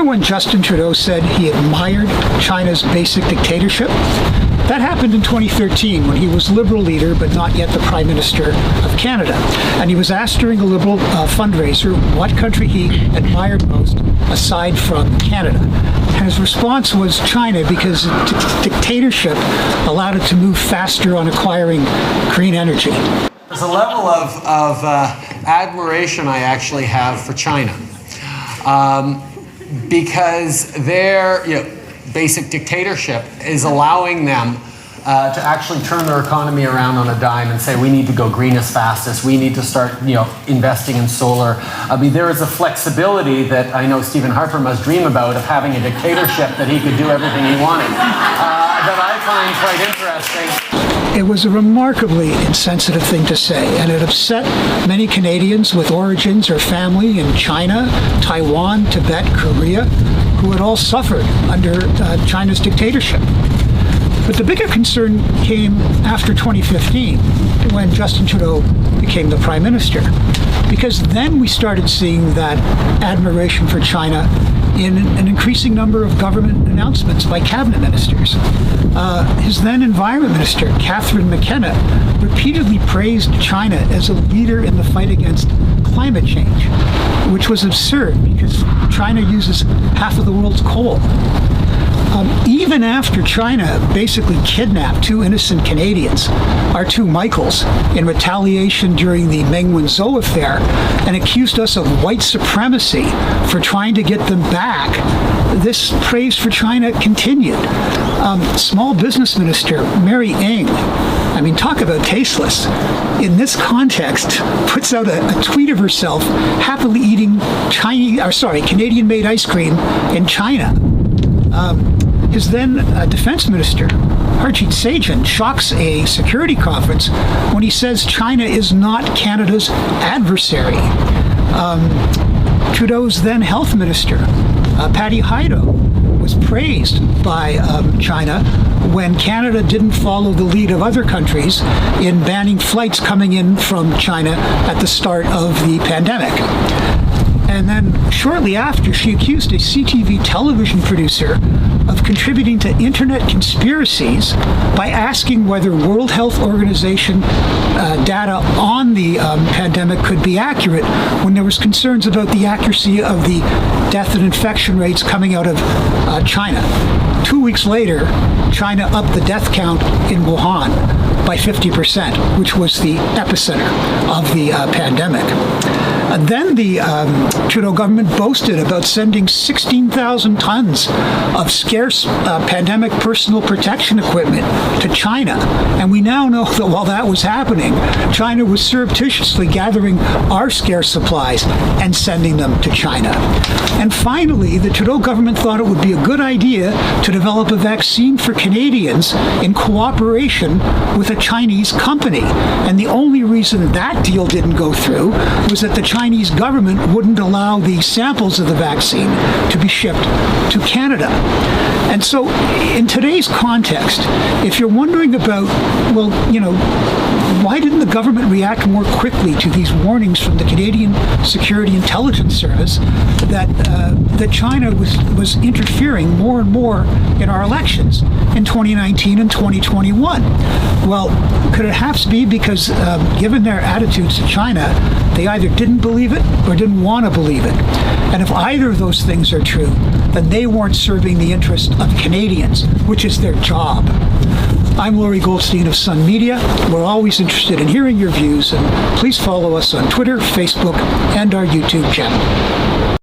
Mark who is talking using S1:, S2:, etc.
S1: remember when Justin Trudeau said he admired China's basic dictatorship? That happened in 2013 when he was Liberal leader but not yet the Prime Minister of Canada. And he was asked during a Liberal fundraiser what country he admired most aside from Canada. And his response was China, because dictatorship allowed it to move faster on acquiring green energy.
S2: There's a level of admiration I actually have for China. Because their basic dictatorship is allowing them to actually turn their economy around on a dime and say, we need to go green as fast as we need to start investing in solar. I mean, there is a flexibility that I know Stephen Harper must dream about, of having a dictatorship that he could do everything he wanted, that I find quite interesting.
S1: It was a remarkably insensitive thing to say, and it upset many Canadians with origins or family in China, Taiwan, Tibet, Korea, who had all suffered under China's dictatorship. But the bigger concern came after 2015, when Justin Trudeau became the Prime Minister, because then we started seeing that admiration for China in an increasing number of government announcements by cabinet ministers. His then Environment Minister, Catherine McKenna, repeatedly praised China as a leader in the fight against climate change, which was absurd because China uses half of the world's coal. Even after China basically kidnapped two innocent Canadians, our two Michaels, in retaliation during the Meng Wanzhou affair, and accused us of white supremacy for trying to get them back, this praise for China continued. Small Business Minister Mary Ng, I mean, talk about tasteless, in this context, puts out a tweet of herself happily eating Canadian-made ice cream in China. His then Defense Minister, Harjit Sajjan, shocks a security conference when he says China is not Canada's adversary. Trudeau's then Health Minister, Patty Hydo, was praised by China when Canada didn't follow the lead of other countries in banning flights coming in from China at the start of the pandemic. And then shortly after, she accused a CTV television producer of contributing to internet conspiracies by asking whether World Health Organization data on the pandemic could be accurate when there was concerns about the accuracy of the death and infection rates coming out of China. 2 weeks later, China upped the death count in Wuhan by 50%, which was the epicenter of the pandemic. Then the Trudeau government boasted about sending 16,000 tons of scarce pandemic personal protection equipment to China. And we now know that while that was happening, China was surreptitiously gathering our scarce supplies and sending them to China. And finally, the Trudeau government thought it would be a good idea to develop a vaccine for Canadians in cooperation with a Chinese company. And the only reason that deal didn't go through was that the Chinese government wouldn't allow the samples of the vaccine to be shipped to Canada. And so in today's context, if you're wondering about, why didn't the government react more quickly to these warnings from the Canadian Security Intelligence Service that China was interfering more and more in our elections in 2019 and 2021? Well, could it perhaps be because given their attitudes to China, they either didn't believe it or didn't want to believe it? And if either of those things are true, then they weren't serving the interest of Canadians, which is their job. I'm Lorrie Goldstein of Sun Media. We're always interested in hearing your views, and please follow us on Twitter, Facebook, and our YouTube channel.